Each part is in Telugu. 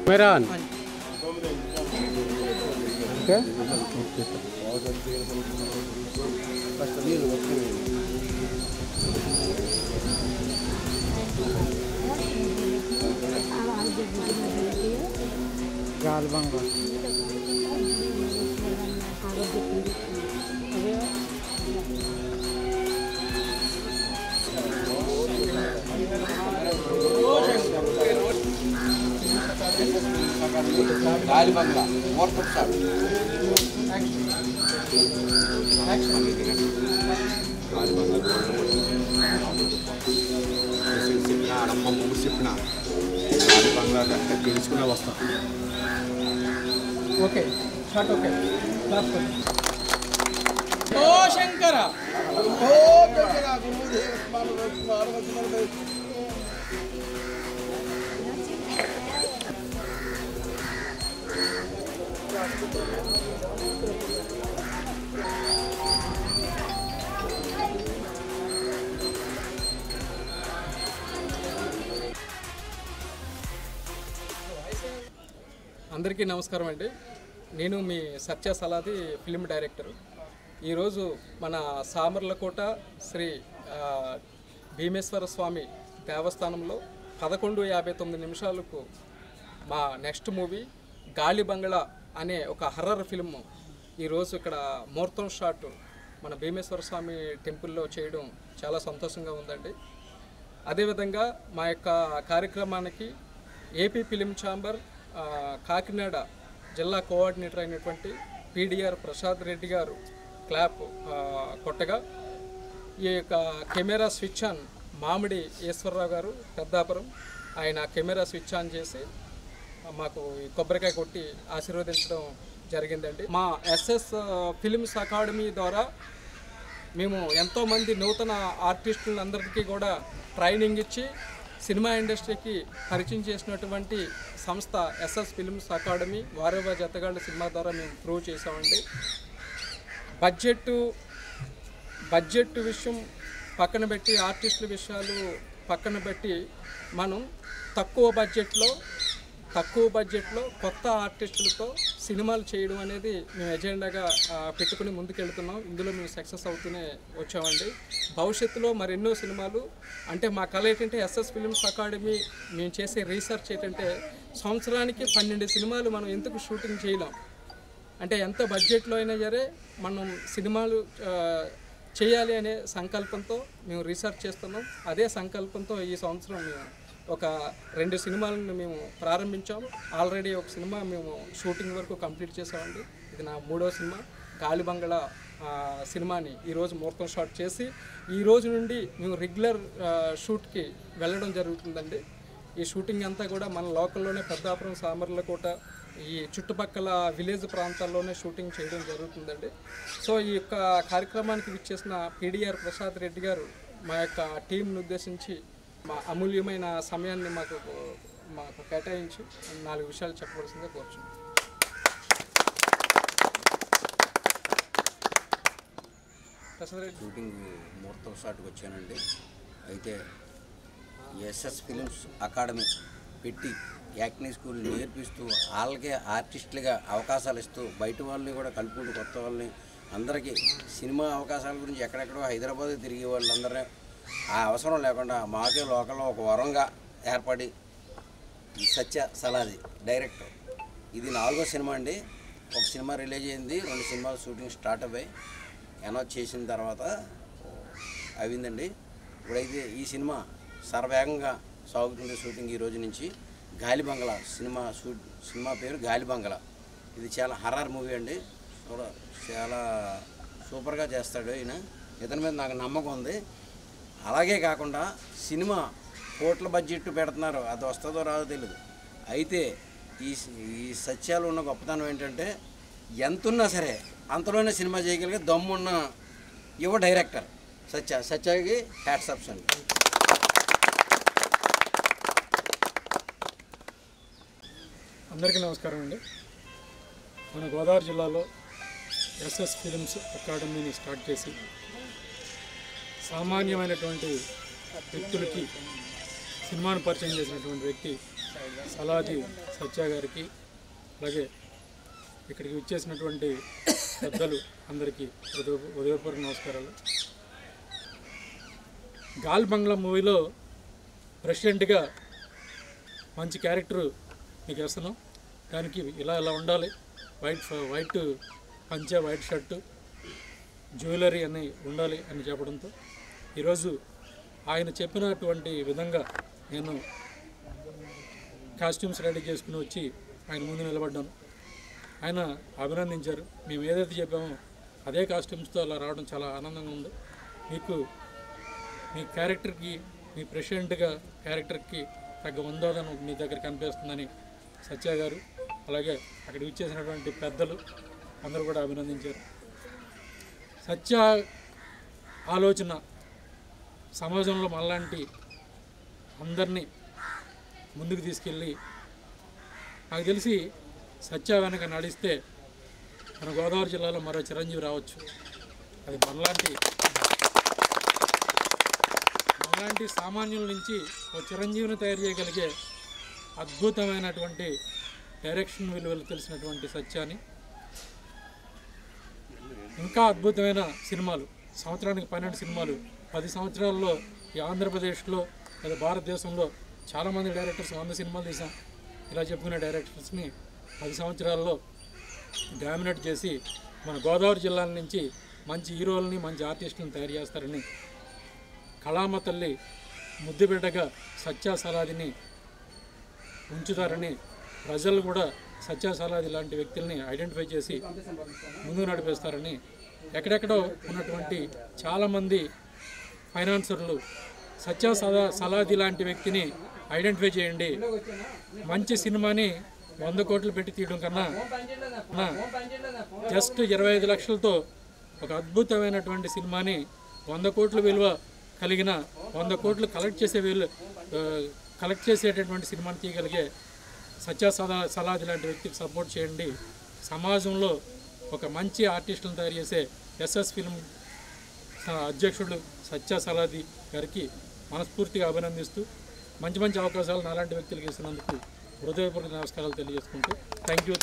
मेरा ओके गालबंगा గాలిబంగ్లా మోర్తం సార్ చెప్పిన అమ్మ ముగ్గురు చెప్పిన గాలిబంగ్లా కరెక్ట్గా తెలుసుకునే వస్తాం. ఓకే షార్ట్ ఓకే ఓ శంకర అందరికీ నమస్కారం అండి. నేను మీ సత్య సలాది ఫిల్మ్ డైరెక్టర్. ఈరోజు మన సామర్లకోట శ్రీ భీమేశ్వర స్వామి దేవస్థానంలో 11:59 మా నెక్స్ట్ మూవీ గాలిబంగ్లా అనే ఒక హర్రర్ ఫిల్మ్ ఈరోజు ఇక్కడ ముహూర్తం షాట్ మన భీమేశ్వర స్వామి టెంపుల్లో చేయడం చాలా సంతోషంగా ఉందండి. అదేవిధంగా మా యొక్క కార్యక్రమానికి ఏపీ ఫిలిం ఛాంబర్ కాకినాడ జిల్లా కోఆర్డినేటర్ అయినటువంటి పీడిఆర్ ప్రసాద్ రెడ్డి గారు క్లాప్ కొట్టగా, ఈ యొక్క కెమెరా స్విచ్ ఆన్ మామిడి ఈశ్వరరావు గారు పెద్దాపురం, ఆయన కెమెరా స్విచ్ ఆన్ చేసి మాకు కొబ్బరికాయ కొట్టి ఆశీర్వదించడం జరిగిందండి. మా ఎస్ఎస్ ఫిలిమ్స్ అకాడమీ ద్వారా మేము ఎంతోమంది నూతన ఆర్టిస్టులందరికీ కూడా ట్రైనింగ్ ఇచ్చి సినిమా ఇండస్ట్రీకి పరిచయం చేసినటువంటి సంస్థ ఎస్ఎస్ ఫిలిమ్స్ అకాడమీ. వారేవా జతగాళ్ళ సినిమా ద్వారా మేము ప్రూవ్ చేసామండి. బడ్జెట్ విషయం పక్కన పెట్టి, ఆర్టిస్టుల విషయాలు పక్కన పెట్టి, మనం తక్కువ బడ్జెట్లో కొత్త ఆర్టిస్టులతో సినిమాలు చేయడం అనేది మేము ఎజెండాగా పెట్టుకుని ముందుకెళ్తున్నాం. ఇందులో మేము సక్సెస్ అవుతూనే వచ్చామండి. భవిష్యత్తులో మరెన్నో సినిమాలు, అంటే మా కళ ఏంటంటే ఎస్ఎస్ ఫిలిమ్స్ అకాడమీ మేము చేసే రీసెర్చ్ ఏంటంటే సంవత్సరానికి 12 సినిమాలు మనం ఎందుకు షూటింగ్ చేయలేం, అంటే ఎంత బడ్జెట్లో అయినా సరే మనం సినిమాలు చేయాలి అనే సంకల్పంతో మేము రీసెర్చ్ చేస్తున్నాం. అదే సంకల్పంతో ఈ సంవత్సరం మేము ఒక 2 సినిమాలను మేము ప్రారంభించాము. ఆల్రెడీ ఒక సినిమా మేము షూటింగ్ వరకు కంప్లీట్ చేసామండి. ఇది నా 3వ సినిమా గాలిబంగ్లా సినిమాని ఈరోజు ముహూర్తం షాట్ చేసి ఈ రోజు నుండి మేము రెగ్యులర్ షూట్కి వెళ్ళడం జరుగుతుందండి. ఈ షూటింగ్ అంతా కూడా మన లోకల్లోనే పెద్దాపురం, సామర్లకోట, ఈ చుట్టుపక్కల విలేజ్ ప్రాంతాల్లోనే షూటింగ్ చేయడం జరుగుతుందండి. సో ఈ యొక్క కార్యక్రమానికి విచ్చేసిన పీడిఆర్ ప్రసాద్ రెడ్డి గారు మా యొక్క టీంను ఉద్దేశించి మా అమూల్యమైన సమయాన్ని మాకు కేటాయించి 4 విషయాలు చెప్పవలసిందిగా కోరుచున్నాను. షూటింగ్ ముహూర్తం షాట్కి వచ్చానండి. అయితే ఎస్ఎస్ ఫిలిమ్స్ అకాడమీ పెట్టి యాక్టింగ్ స్కూల్ నేర్పిస్తూ వాళ్ళకే ఆర్టిస్టులుగా అవకాశాలు ఇస్తూ బయట వాళ్ళని కూడా కలుపుకుంటూ కొత్త వాళ్ళని అందరికీ సినిమా అవకాశాల గురించి ఎక్కడెక్కడో హైదరాబాద్ తిరిగే వాళ్ళందరినీ ఆ అవసరం లేకుండా మాకే లోకల్లో ఒక వరంగా ఏర్పడి ఈ సత్య సలాది డైరెక్టర్. ఇది 4వ సినిమా అండి. ఒక సినిమా రిలీజ్ అయింది, 2 సినిమాలు షూటింగ్ స్టార్ట్ అయ్యాయి. అనౌన్స్ చేసిన తర్వాత అయిందండి. ఇప్పుడైతే ఈ సినిమా సర్వేగంగా సాగుతుంది షూటింగ్ ఈ రోజు నుంచి. గాలిబంగ్లా సినిమా పేరు గాలిబంగ్లా. ఇది చాలా హర్రర్ మూవీ అండి. కూడా చాలా సూపర్గా చేస్తాడు ఈయన. ఇతని మీద నాకు నమ్మకం ఉంది. అలాగే కాకుండా సినిమా కోట్ల బడ్జెట్ పెడుతున్నారు, అది వస్తుందో రాదో తెలియదు. అయితే ఈ సత్యాలు ఉన్న గొప్పతనం ఏంటంటే ఎంతున్నా సరే అంతలోనే సినిమా చేయగలిగే దమ్మున్న యువ డైరెక్టర్ సత్యకి హ్యాట్సాప్స్ అండి. అందరికీ నమస్కారం అండి. మన గోదావరి జిల్లాలో ఎస్ఎస్ ఫిలిమ్స్ అకాడమీని స్టార్ట్ చేసి సామాన్యమైనటువంటి వ్యక్తులకి సినిమాను పరిచయం చేసినటువంటి వ్యక్తి సలాది సత్య గారికి, అలాగే ఇక్కడికి విచ్చేసినటువంటి పెద్దలు అందరికీ ఉదయపూర్వక నమస్కారాలు. గాలి బంగ్లా మూవీలో ప్రెసిడెంట్గా మంచి క్యారెక్టర్ మీకు వేస్తున్నాం. దానికి ఇలా ఉండాలి, వైట్ పంచ, వైట్ షర్టు, జ్యువెలరీ అని ఉండాలి అని చెప్పడంతో ఈరోజు ఆయన చెప్పినటువంటి విధంగా నేను కాస్ట్యూమ్స్ రెడీ చేసుకుని వచ్చి ఆయన ముందు నిలబడ్డాను. ఆయన అభినందించారు. మేము ఏదైతే చెప్పామో అదే కాస్ట్యూమ్స్తో అలా రావడం చాలా ఆనందంగా ఉంది. మీకు మీ క్యారెక్టర్కి, మీ ప్రెసిడెంట్గా క్యారెక్టర్కి తగ్గ ఉందాదని మీ దగ్గర కనిపిస్తుందని సత్య గారు, అలాగే అక్కడికి ఇచ్చేసినటువంటి పెద్దలు అందరూ కూడా అభినందించారు. సత్య ఆలోచన సమాజంలో మనలాంటి అందరినీ ముందుకు తీసుకెళ్ళి, నాకు తెలిసి సత్య వెనక నడిస్తే మన గోదావరి జిల్లాలో మరో చిరంజీవి రావచ్చు. అది మనలాంటి సామాన్యుల నుంచి ఒక చిరంజీవిని తయారు చేయగలిగే అద్భుతమైనటువంటి డైరెక్షన్ విలువలు తెలిసినటువంటి సత్యాన్ని ఇంకా అద్భుతమైన సినిమాలు, సంవత్సరానికి 12 సినిమాలు, 10 సంవత్సరాల్లో ఈ ఆంధ్రప్రదేశ్లో లేదా భారతదేశంలో చాలామంది డైరెక్టర్స్ 100 సినిమాలు తీసాం. ఇలా చెప్పుకునే డైరెక్టర్స్ని 10 సంవత్సరాల్లో డామినేట్ చేసి మన గోదావరి జిల్లాల నుంచి మంచి హీరోలని, మంచి ఆర్టిస్టులను తయారు చేస్తారని, కళామ తల్లి ముద్దుబిడ్డగా సత్య సలాదిని ఉంచుతారని, ప్రజలు కూడా సత్య సలాది లాంటి వ్యక్తుల్ని ఐడెంటిఫై చేసి ముందుకు నడిపిస్తారని, ఎక్కడెక్కడో ఉన్నటువంటి చాలామంది ఫైనాన్సర్లు సత్య సలాది లాంటి వ్యక్తిని ఐడెంటిఫై చేయండి, మంచి సినిమాని 100 కోట్లు పెట్టి తీయడం కన్నా జస్ట్ 25 లక్షలతో ఒక అద్భుతమైనటువంటి సినిమాని 100 కోట్ల విలువ కలిగిన 100 కోట్లు కలెక్ట్ చేసేటటువంటి సినిమాని తీయగలిగే సత్య సలాది లాంటి వ్యక్తికి సపోర్ట్ చేయండి. సమాజంలో ఒక మంచి ఆర్టిస్టులను తయారు చేసే ఎస్ఎస్ ఫిల్మ్ అధ్యక్షుడు సత్య సలాది గారికి మనస్ఫూర్తిగా అభినందిస్తూ, మంచి మంచి అవకాశాలు నాలాంటి వ్యక్తులకు ఇస్తున్నందుకు హృదయపూర్వక నమస్కారాలు తెలియజేసుకుంటూ thank you.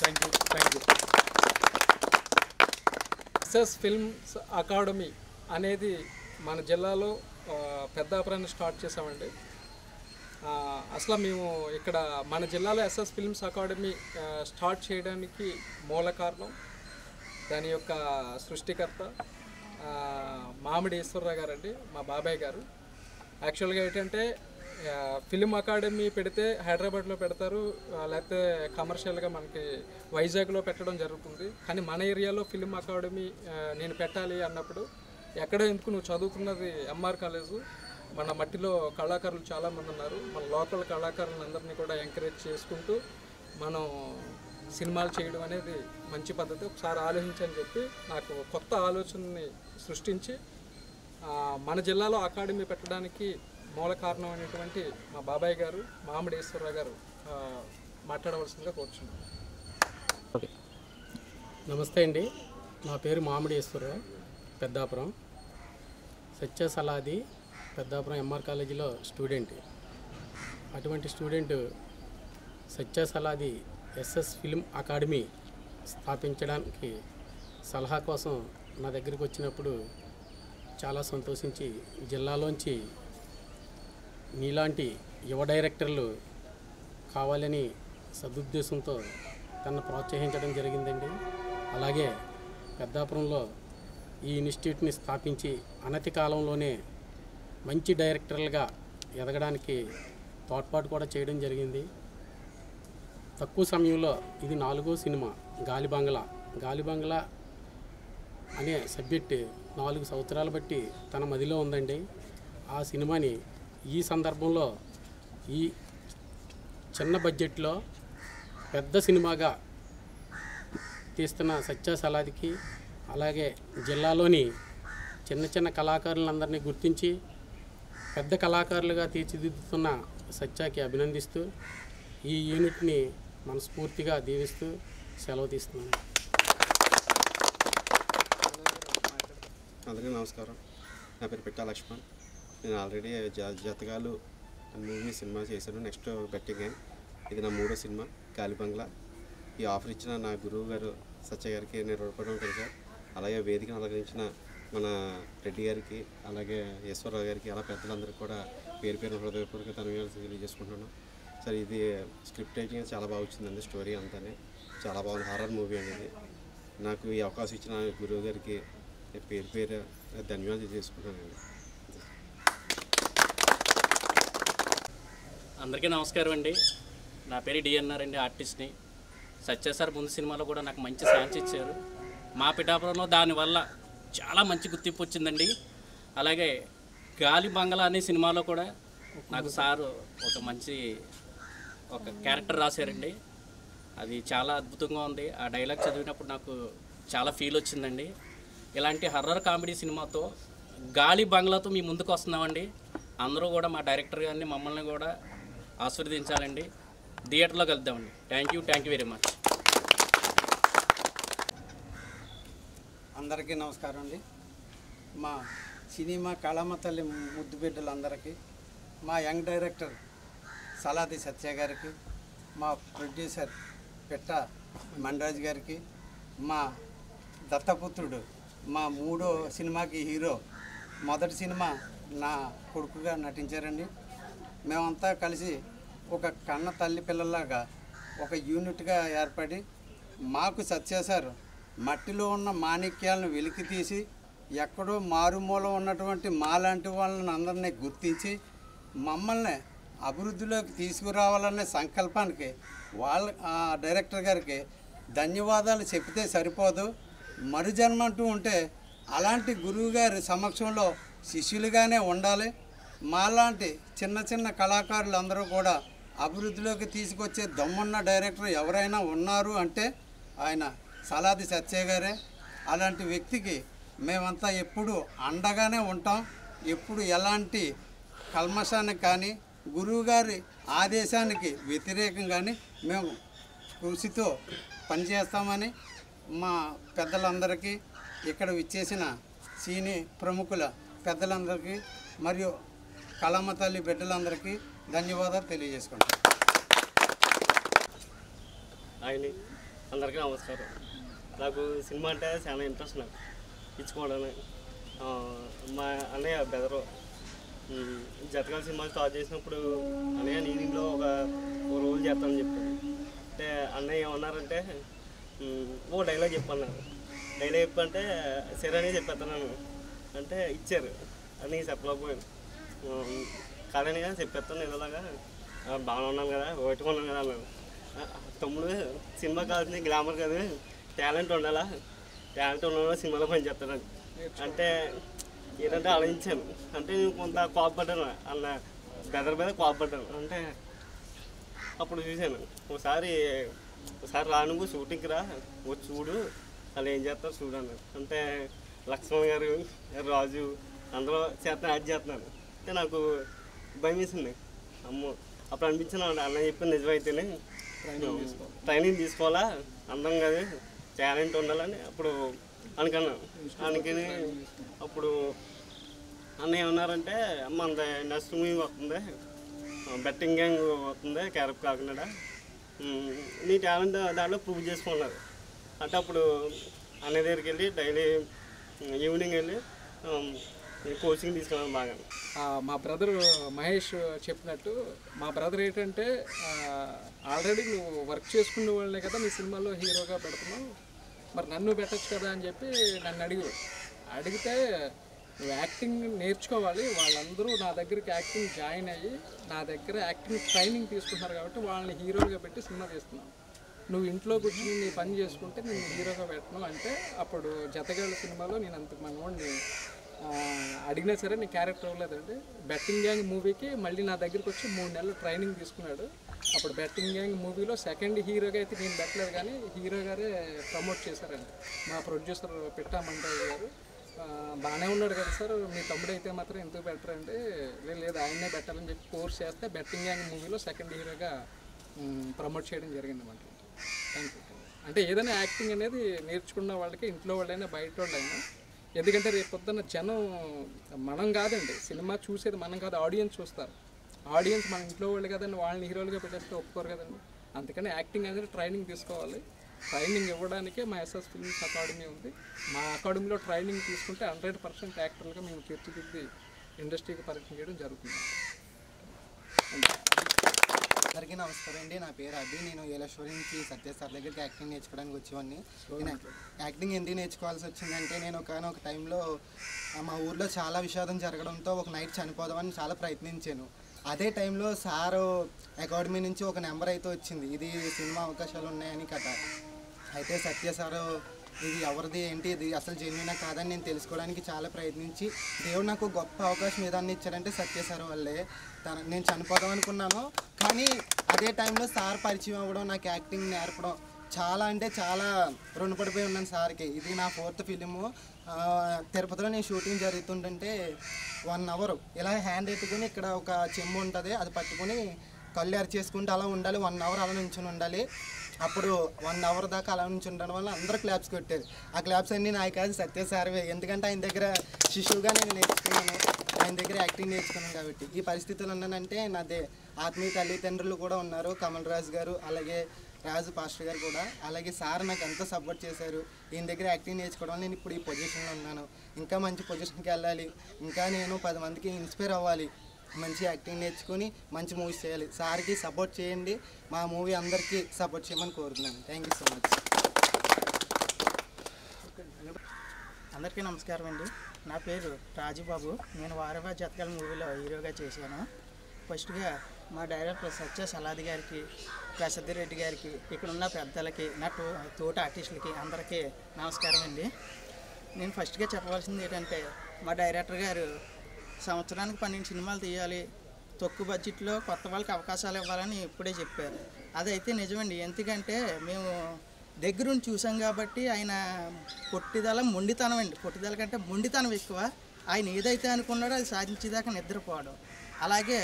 SS films academy అనేది మన జిల్లాలో పెద్దాపురాన్ని స్టార్ట్ చేసామండి. అసలు మేము ఇక్కడ మన జిల్లాలో ఎస్ఎస్ ఫిల్మ్స్ అకాడమీ స్టార్ట్ చేయడానికి మూల కారణం, దాని యొక్క సృష్టికర్త మామిడి ఈశ్వరరావు గారు అండి, మా బాబాయ్ గారు. యాక్చువల్గా ఏంటంటే ఫిలిం అకాడమీ పెడితే హైదరాబాద్లో పెడతారు, లేకపోతే కమర్షియల్గా మనకి వైజాగ్లో పెట్టడం జరుగుతుంది. కానీ మన ఏరియాలో ఫిలిం అకాడమీ నేను పెట్టాలి అన్నప్పుడు, ఎక్కడో ఎందుకు, నువ్వు చదువుకున్నది ఎంఆర్ కాలేజు, మన మట్టిలో కళాకారులు చాలామంది ఉన్నారు, మన లోకల్ కళాకారులందరినీ కూడా ఎంకరేజ్ చేసుకుంటూ మనం సినిమాలు చేయడం అనేది మంచి పద్ధతి, ఒకసారి ఆలోచించని చెప్పి నాకు కొత్త ఆలోచనని సృష్టించి మన జిల్లాలో అకాడమీ పెట్టడానికి మూల కారణమైనటువంటి మా బాబాయ్ గారు మామిడి ఈశ్వరరావు గారు మాట్లాడవలసిందిగా కోరుచున్నాను. ఓకే, నమస్తే అండి. నా పేరు మామిడి ఈశ్వరరావు, పెద్దాపురం. సత్య సలాది పెద్దాపురం ఎంఆర్ కాలేజీలో స్టూడెంట్. అటువంటి స్టూడెంట్ సత్య సలాది ఎస్ఎస్ ఫిల్మ్ అకాడమీ స్థాపించడానికి సలహా కోసం నా దగ్గరికి వచ్చినప్పుడు చాలా సంతోషించి, జిల్లాలోంచి నీలాంటి యువ డైరెక్టర్లు కావాలని సదుద్దేశంతో తనను ప్రోత్సహించడం జరిగిందండి. అలాగే పెద్దాపురంలో ఈ ఇన్స్టిట్యూట్ని స్థాపించి అనతి కాలంలోనే మంచి డైరెక్టర్లుగా ఎదగడానికి తోడ్పాటు కూడా చేయడం జరిగింది. తక్కువ సమయంలో ఇది 4వ సినిమా గాలి బంగ్లా అనే సబ్జెక్ట్ 4 సంవత్సరాలు బట్టి తన మదిలో ఉందండి. ఆ సినిమాని ఈ సందర్భంలో ఈ చిన్న బడ్జెట్లో పెద్ద సినిమాగా తీస్తున్న సత్య సలాదికి, అలాగే జిల్లాలోని చిన్న కళాకారులందరినీ గుర్తించి పెద్ద కళాకారులుగా తీర్చిదిద్దుతున్న సత్యకి అభినందిస్తూ ఈ యూనిట్ని మనస్ఫూర్తిగా దీవిస్తూ సెలవు తీస్తున్నాను. అందరికీ నమస్కారం. నా పేరు పిట్టా లక్ష్మణ్. నేను ఆల్రెడీ జతగాలు మూవీ సినిమా చేశాను. నెక్స్ట్ బెట్టింగ్ ఇది నా 3వ సినిమా గాలిబంగ్లా. ఈ ఆఫర్ ఇచ్చిన నా గురువు గారు సత్య గారికి నేను రుణపడి ఉంటాను సార్. అలాగే వేదికను అలంకరించిన మన రెడ్డి గారికి, అలాగే ఈశ్వరరావు గారికి, అలా పెద్దలందరికీ కూడా పేరు పేరు హృదయపూర్వక ధన్యవాదాలు తెలియజేసుకుంటున్నాను సార్. ఇది స్క్రిప్ట్ రైటింగ్ చాలా బాగా వచ్చిందండి, స్టోరీ అంతానే చాలా బాగుంది. హారర్ మూవీ అనేది. నాకు ఈ అవకాశం ఇచ్చిన గురువు గారికి పేరు పేరు ధన్యవాదాలు తెలియజేసుకుంటున్నానండి. అందరికీ నమస్కారం అండి. నా పేరు డిఎన్ఆర్ అండి, ఆర్టిస్ట్ని. సత్య సార్ ముందు సినిమాలో కూడా నాకు మంచి ఛాన్స్ ఇచ్చారు. మా పిఠాపురంలో దానివల్ల చాలా మంచి గుర్తింపు వచ్చిందండి. అలాగే గాలిబంగ్లా అనే సినిమాలో కూడా నాకు సారు ఒక క్యారెక్టర్ రాశారండి. అది చాలా అద్భుతంగా ఉంది. ఆ డైలాగ్ చదివినప్పుడు నాకు చాలా ఫీల్ వచ్చిందండి. ఇలాంటి హర్రర్ కామెడీ సినిమాతో గాలిబంగ్లాతో మీ ముందుకు వస్తున్నామండి. అందరూ కూడా మా డైరెక్టర్ గారిని మమ్మల్ని కూడా ఆశీర్వదించాలండి. థియేటర్లో కలుద్దామండి. Thank you very much. అందరికీ నమస్కారం అండి. మా సినిమా కళమ్మ తల్లి ముద్దు బిడ్డలందరికీ, మా యంగ్ డైరెక్టర్ సలాది సత్య గారికి, మా ప్రొడ్యూసర్ పెట్ట మండరాజ్ గారికి, మా దత్తపుత్రుడు మా 3వ సినిమాకి హీరో, మొదటి సినిమా నా కొడుకుగా నటించారండి. మేమంతా కలిసి ఒక కన్న తల్లి పిల్లలాగా ఒక యూనిట్గా ఏర్పడి, మాకు సత్య సార్ మట్టిలో ఉన్న మాణిక్యాలను వెలికి తీసి ఎక్కడో మారుమూల ఉన్నటువంటి మాలాంటి వాళ్ళని అందరినీ గుర్తించి మమ్మల్ని అభివృద్ధిలోకి తీసుకురావాలనే సంకల్పానికి డైరెక్టర్ గారికి ధన్యవాదాలు చెప్తే సరిపోదు. మరుజన్మ అంటూ ఉంటే అలాంటి గురువుగారి సమక్షంలో శిష్యులుగానే ఉండాలి. మాలాంటి చిన్న చిన్న కళాకారులు అందరూ కూడా అభివృద్ధిలోకి తీసుకొచ్చే దమ్మున్న డైరెక్టర్ ఎవరైనా ఉన్నారు అంటే ఆయన సలాది సత్య గారే. అలాంటి వ్యక్తికి మేమంతా ఎప్పుడు అండగానే ఉంటాం. ఎప్పుడు ఎలాంటి కల్మషానికి కానీ గురువుగారి ఆదేశానికి వ్యతిరేకంగానే మేము కృషితో పనిచేస్తామని మా పెద్దలందరికీ, ఇక్కడ విచ్చేసిన సినీ ప్రముఖుల పెద్దలందరికీ మరియు కళమ్మ తల్లి బిడ్డలందరికీ ధన్యవాదాలు తెలియజేసుకుంటాం. అందరికీ నమస్కారం. నాకు సినిమా అంటే చాలా ఇంట్రెస్ట్. నాకు ఇచ్చుకోవడం మా అన్నయ్య బెదరు జతకాల సినిమా స్టార్ట్ చేసినప్పుడు అన్నయ్య నేను ఇంట్లో ఒక రోల్ చేస్తానని చెప్పాను. అంటే అన్నయ్య ఏమన్నారంటే ఓ డైలాగ్ చెప్పన్నారు. డైలాగ్ చెప్పంటే సరే అని చెప్పేస్తున్నాను అంటే ఇచ్చారు. అని చెప్పలేకపోయాను. కాదని చెప్పేస్తాను ఇలాగా బాగానే ఉన్నాను కదా, ఒకటి ఉన్నాను కదా అన్నాను. తమ్ముడు సినిమా కాదు గ్లామర్ కాదు, టాలెంట్ ఉండాలా, టాలెంట్ ఉన్న సినిమాలో పని చేస్తానని అంటే ఏంటంటే ఆలోచించాను. అంటే నేను కొంత కోపడ్డాను, అన్న బెదర్ మీద కోపడ్డాను. అంటే అప్పుడు చూశాను ఒకసారి రా నువ్వు షూటింగ్కి రా, వచ్చి చూడు వాళ్ళు ఏం చేస్తారు చూడు అన్నారు. అంటే లక్ష్మణ్ గారు, రాజు అందరూ చేస్తాను, యాడ్ చేస్తున్నాను. అంటే నాకు భయం వేసింది. అమ్మో అప్పుడు అనిపించిన అన్న చెప్పి నిజమైతేనే ట్రైనింగ్ తీసుకోవాలా, అందం కాదు టాలెంట్ ఉండాలని అప్పుడు అనుకున్నాను. అనుకుని అప్పుడు అన్న ఏమన్నారంటే అమ్మ అంత నెక్స్ట్ మూవీ వస్తుంది, బెట్టింగ్ గ్యాంగ్ వస్తుంది క్యారెక్టర్ కాకుండా, నీ టాలెంట్ దాంట్లో ప్రూవ్ చేసుకున్నారు. అంటే అప్పుడు అన్న దగ్గరికి వెళ్ళి డైలీ ఈవినింగ్ వెళ్ళి కోచింగ్ తీసుకున్నాను బాగా. మా బ్రదర్ మహేష్ చెప్పినట్టు, మా బ్రదర్ ఏంటంటే ఆల్రెడీ నువ్వు వర్క్ చేసుకునే వాళ్ళనే కదా నీ సినిమాలో హీరోగా పెడుతున్నావు, మరి నన్ను పెట్టచ్చు కదా అని చెప్పి నన్ను అడిగితే నువ్వు యాక్టింగ్ నేర్చుకోవాలి, వాళ్ళందరూ నా దగ్గరికి యాక్టింగ్ జాయిన్ అయ్యి నా దగ్గర యాక్టింగ్ ట్రైనింగ్ తీసుకుంటున్నారు కాబట్టి వాళ్ళని హీరోగా పెట్టి సినిమా తీస్తున్నావు, నువ్వు ఇంట్లో కూర్చొని నీ పని చేసుకుంటే నేను హీరోగా పెట్టను అంటే అప్పుడు జతగాళ్ళ సినిమాలో నేను అంత మనోడిని అడిగినా సరే నీ క్యారెక్టర్ అవ్వలేదండి. బెట్టింగ్ గ్యాంగ్ మూవీకి మళ్ళీ నా దగ్గరికి వచ్చి 3 నెలలు ట్రైనింగ్ తీసుకున్నాడు. అప్పుడు బెట్టింగ్ గ్యాంగ్ మూవీలో సెకండ్ హీరోగా అయితే నేను పెట్టలేదు, కానీ హీరో గారే ప్రమోట్ చేశారండి మా ప్రొడ్యూసర్ పెట్ట మండరాజ్ గారు. బాగానే ఉన్నాడు కదా సార్, మీ తమ్ముడు అయితే మాత్రం ఎందుకు పెట్టరంటే లేదు ఆయన్నే పెట్టాలని చెప్పి కోర్స్ చేస్తే బెట్టింగ్ గ్యాంగ్ మూవీలో సెకండ్ హీరోగా ప్రమోట్ చేయడం జరిగింది అన్నమాట. Thank you. అంటే ఏదైనా యాక్టింగ్ అనేది నేర్చుకున్న వాళ్ళకి ఇంట్లో వాళ్ళైనా బయట వాళ్ళైనా, ఎందుకంటే రేపు పొద్దున్న జనం మనం కాదండి సినిమా చూసేది మనం కాదు, ఆడియన్స్ చూస్తారు. ఆడియన్స్ మన ఇంట్లో వాళ్ళు కదండి, వాళ్ళని హీరోలుగా పెట్టేస్తే ఒప్పుకోరు కదండి. అందుకని యాక్టింగ్ అనేది ట్రైనింగ్ తీసుకోవాలి. ట్రైనింగ్ ఇవ్వడానికే మా ఎస్ఎస్ ఫిల్మ్స్ అకాడమీ ఉంది. మా అకాడమీలో ట్రైనింగ్ తీసుకుంటే 100% యాక్టర్లుగా మేము తీర్చిదిద్ది ఇండస్ట్రీకి పరిచయం చేయడం జరుగుతుంది. అందరికీ నమస్కారం అండి. నా పేరు అభి. నేను ఏలేశ్వరి నుంచి సత్య సార్ దగ్గరికి యాక్టింగ్ నేర్చుకోవడానికి వచ్చేవాడిని. నేను యాక్టింగ్ ఎందుకు నేర్చుకోవాల్సి వచ్చిందంటే, నేను ఒక టైంలో మా ఊర్లో చాలా విషాదం జరగడంతో ఒక నైట్ చనిపోదామని చాలా ప్రయత్నించాను. అదే టైంలో సారు అకాడమీ నుంచి ఒక నెంబర్ అయితే వచ్చింది, ఇది సినిమా అవకాశాలు ఉన్నాయని కథ. అయితే సత్య సారు ఇది ఎవరిది ఏంటి, ఇది అసలు జెన్యునా కాదని నేను తెలుసుకోవడానికి చాలా ప్రయత్నించి దేవుడు నాకు గొప్ప అవకాశం ఏదన్నా ఇచ్చారంటే సత్య సార్ వల్లే. నేను చనిపోదాం అనుకున్నాను, కానీ అదే టైంలో సార్ పరిచయం అవ్వడం, నాకు యాక్టింగ్ నేర్పడం చాలా అంటే చాలా రుణపడిపోయి ఉన్నాను సార్కి. ఇది నా 4th ఫిలిము. తిరుపతిలో నేను షూటింగ్ జరుగుతుంటే 1 అవర్ ఇలా హ్యాండ్ ఎత్తుకుని ఇక్కడ ఒక చెంబు ఉంటుంది, అది పట్టుకుని కళ్ళు అరిచేసుకుంటూ అలా ఉండాలి. 1 అవర్ అలా నుంచుని ఉండాలి. అప్పుడు 1 అవర్ దాకా అలా నుంచి ఉండడం వల్ల అందరూ క్లాప్స్ కొట్టారు. ఆ క్లాప్స్ అన్నీ నాకు కాదు, సత్య సార్వే. ఎందుకంటే ఆయన దగ్గర శిష్యువుగా నేను నేర్చుకున్నాను, ఆయన దగ్గర యాక్టింగ్ నేర్చుకున్నాను కాబట్టి ఈ పరిస్థితులు ఉన్నానంటే నాదే ఆత్మీయ తల్లిదండ్రులు కూడా ఉన్నారు, కమల్ రాజు గారు, అలాగే రాజు పాస్టర్ గారు కూడా. అలాగే సార్ నాకు ఎంతో సపోర్ట్ చేశారు. ఈయన దగ్గర యాక్టింగ్ నేర్చుకోవడం వల్ల నేను ఇప్పుడు ఈ పొజిషన్లో ఉన్నాను. ఇంకా మంచి పొజిషన్కి వెళ్ళాలి, ఇంకా నేను 10 మందికి ఇన్స్పైర్ అవ్వాలి, మంచి యాక్టింగ్ నేర్చుకుని మంచి మూవీస్ చేయాలి. సార్కి సపోర్ట్ చేయండి, మా మూవీ అందరికీ సపోర్ట్ చేయమని కోరుతున్నాను. Thank you so much. అందరికీ నమస్కారం అండి. నా పేరు రాజుబాబు. నేను వారవా జతకాల మూవీలో హీరోగా చేశాను. ఫస్ట్గా మా డైరెక్టర్ సత్య సలాది గారికి, ప్రసిద్ధి రెడ్డి గారికి, ఇక్కడ ఉన్న పెద్దలకి, నా తోటి ఆర్టిస్టులకి అందరికీ నమస్కారం అండి. నేను ఫస్ట్గా చెప్పవలసింది ఏంటంటే, మా డైరెక్టర్ గారు సంవత్సరానికి 12 సినిమాలు తీయాలి, తక్కువ బడ్జెట్లో కొత్త వాళ్ళకి అవకాశాలు ఇవ్వాలని ఇప్పుడే చెప్పారు. అదైతే నిజమండి. ఎందుకంటే మేము దగ్గరుండి చూసాం కాబట్టి ఆయన పొట్టిదల మొండితనం అండి. పొట్టిదల కంటే మొండితనం ఎక్కువ. ఆయన ఏదైతే అనుకున్నాడో అది సాధించేదాకా నిద్రపోవడం. అలాగే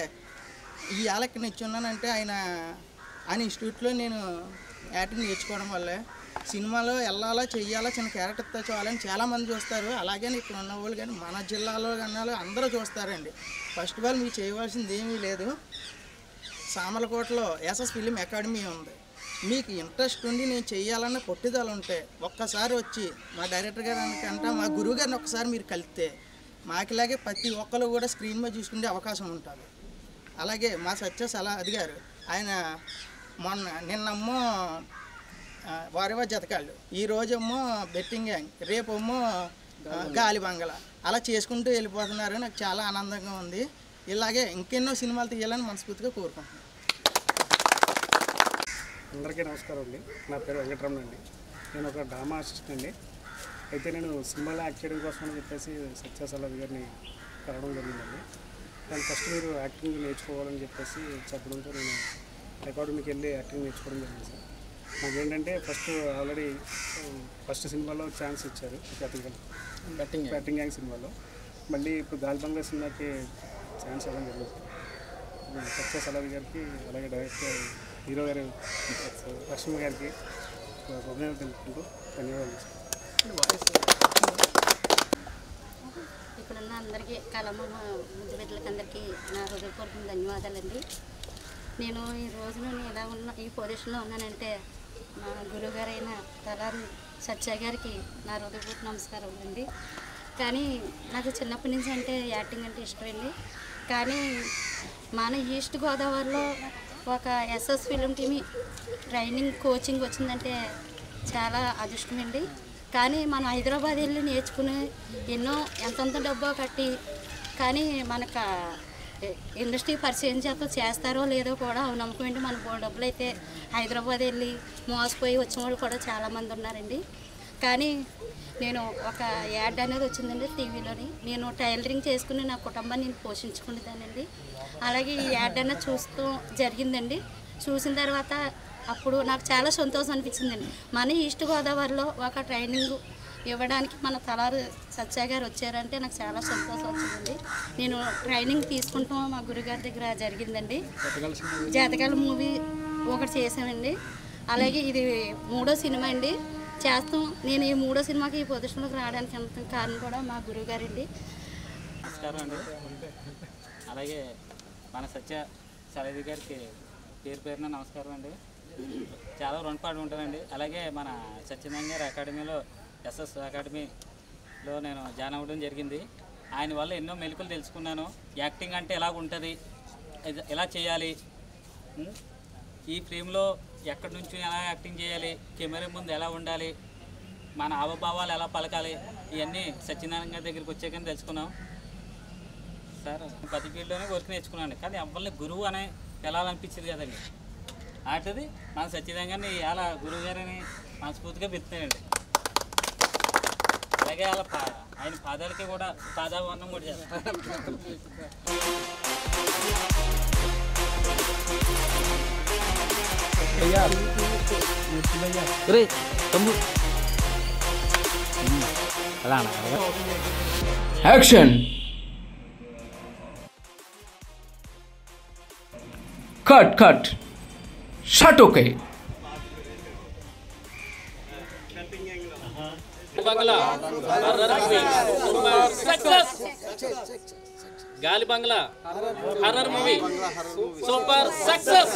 ఈ ఆలకి నిల్చున్నానంటే ఆయన ఇన్స్టిట్యూట్లో నేను యాక్టింగ్ నేర్చుకోవడం వల్లే. సినిమాలో వెళ్ళాలా చెయ్యాలా చిన్న క్యారెక్టర్తో చాలని చాలామంది చూస్తారు. అలాగే ఇక్కడ ఉన్న వాళ్ళు కానీ మన జిల్లాలో కన్నా అందరూ చూస్తారండి. ఫస్ట్ ఆఫ్ ఆల్ మీరు చేయవలసింది ఏమీ లేదు, సామర్లకోటలో ఎస్ఎస్ ఫిలిం అకాడమీ ఉంది. మీకు ఇంట్రెస్ట్ ఉండి నేను చెయ్యాలన్న పట్టుదల ఉంటే ఒక్కసారి వచ్చి మా డైరెక్టర్ గారికంటే మా గురువు గారిని ఒక్కసారి మీరు కలిస్తే మాకిలాగే ప్రతి ఒక్కరు కూడా స్క్రీన్ మీద చూసుకునే అవకాశం ఉంటుంది. అలాగే మా సత్య సలాది గారు ఆయన నిన్నేమో వారవా జతకాళ్ళు, ఈ రోజేమో బెట్టింగ్ గ్యాంగ్, రేపేమో గాలి బంగళ, అలా చేసుకుంటూ వెళ్ళిపోతున్నారు. నాకు చాలా ఆనందంగా ఉంది. ఇలాగే ఇంకెన్నో సినిమాలు తీయాలని మనస్ఫూర్తిగా కోరుకుంటున్నాను. అందరికీ నమస్కారం అండి. నా పేరు వెంకటరమణ అండి. నేను ఒక డ్రామా ఆర్టిస్ట్ అండి. అయితే నేను సినిమాలో యాక్ట్ చేయడం కోసం అని చెప్పేసి సత్య సలాది గారిని కలవడం జరిగిందండి. దాని ఫస్ట్ మీరు యాక్టింగ్ నేర్చుకోవాలని చెప్పేసి చెప్పడంతో నేను అకాడమీకి వెళ్ళి యాక్టింగ్ నేర్చుకోవడం జరిగింది సార్. నాకేంటంటే ఫస్ట్ సినిమాలో ఛాన్స్ ఇచ్చారు, బ్యాటింగ్ గ్యాంగ్ సినిమాలో. మళ్ళీ ఇప్పుడు గాలి బంగ్లా సినిమాకి ఛాన్స్ ఇవ్వడం జరిగింది సార్. సత్య సలాది గారికి, అలాగే డైరెక్టర్ హీరో గారు లక్ష్మి గారికి అభినందనలు తెలుపుకుంటూ ధన్యవాదాలు సార్. ఇక్కడున్న అందరికీ కళమ్మ ముద్దు బిడ్డలకి అందరికీ నా హృదయపూర్వక ధన్యవాదాలండి. నేను ఈ రోజు ఇలా ఉన్న ఈ పొజిషన్లో ఉన్నానంటే మా గురువుగారైన తలారి సత్య గారికి నా హృదయపూర్వక నమస్కారం అండి. కానీ నాకు చిన్నప్పటి నుంచి అంటే యాక్టింగ్ అంటే ఇష్టం అండి. కానీ మన ఈస్ట్ గోదావరిలో ఒక SS film team training coaching వచ్చిందంటే చాలా అదృష్టం అండి. కానీ మనం హైదరాబాద్ వెళ్ళి నేర్చుకుని ఎన్నో ఎంతంత డబ్బో కట్టి, కానీ మనకు ఇండస్ట్రీ పరిచయం చేస్తారో లేదో కూడా నమ్మకం ఏంటి. మన డబ్బులు అయితే హైదరాబాద్ వెళ్ళి మోసపోయి వచ్చిన వాళ్ళు కూడా చాలామంది ఉన్నారండి. కానీ నేను ఒక యాడ్ అనేది వచ్చిందండి టీవీలోని. నేను టైలరింగ్ చేసుకుని నా కుటుంబాన్ని నేను పోషించుకునేదానండి. అలాగే ఈ యాడ్ అనేది చూస్తూ జరిగిందండి. చూసిన తర్వాత అప్పుడు నాకు చాలా సంతోషం అనిపించిందండి. మన ఈస్ట్ గోదావరిలో ఒక ట్రైనింగ్ ఇవ్వడానికి మన తలారు సత్య గారు వచ్చారంటే నాకు చాలా సంతోషం వచ్చిందండి. నేను ట్రైనింగ్ తీసుకుంటాం మా గురుగారి దగ్గర జరిగిందండి. జాతకాల మూవీ ఒకటి చేసామండి. అలాగే ఇది 3వ సినిమా అండి చేస్తాం. నేను ఈ 3వ సినిమాకి ఈ పొజిషన్లోకి రావడానికి ఎంత కారణం కూడా మా గురువుగారండి. నమస్కారం అండి. అలాగే మన సత్య సలది గారికి పేరు పేరున నమస్కారం అండి. చాలా రుణపడి ఉంటానండి. అలాగే మన సత్యనారాయణ గారి అకాడమీలో ఎస్ఎస్ అకాడమీలో నేను జాయిన్ అవ్వడం జరిగింది. ఆయన వల్ల ఎన్నో మెలకువలు తెలుసుకున్నాను. యాక్టింగ్ అంటే ఎలా ఉంటుంది, ఎలా చేయాలి, ఈ ఫ్రేమ్లో ఎక్కడి నుంచి ఎలా యాక్టింగ్ చేయాలి, కెమెరా ముందు ఎలా ఉండాలి, మన హావభావాలు ఎలా పలకాలి, ఇవన్నీ సత్యనారాయణ గారి దగ్గరికి వచ్చాకని తెలుసుకున్నాం. సార్ ప్రతి ఫీల్డ్లోనే వర్క్ నేర్చుకున్నాను, కానీ ఎవరిని గురువు అనే వెళ్ళాలనిపించింది కదండి. అటుది మన సత్యనారాయణ గారిని ఎలా గురువు గారిని మనస్ఫూర్తిగా పెడుతున్నానండి. అలాగే అలా ఆయన పాదాలకి కూడా పాదావర్ణం కూడా చేస్తాను. Action cut cut shot okay గాలి బంగ్లా హర్రర్ మూవీ సూపర్ సక్సెస్.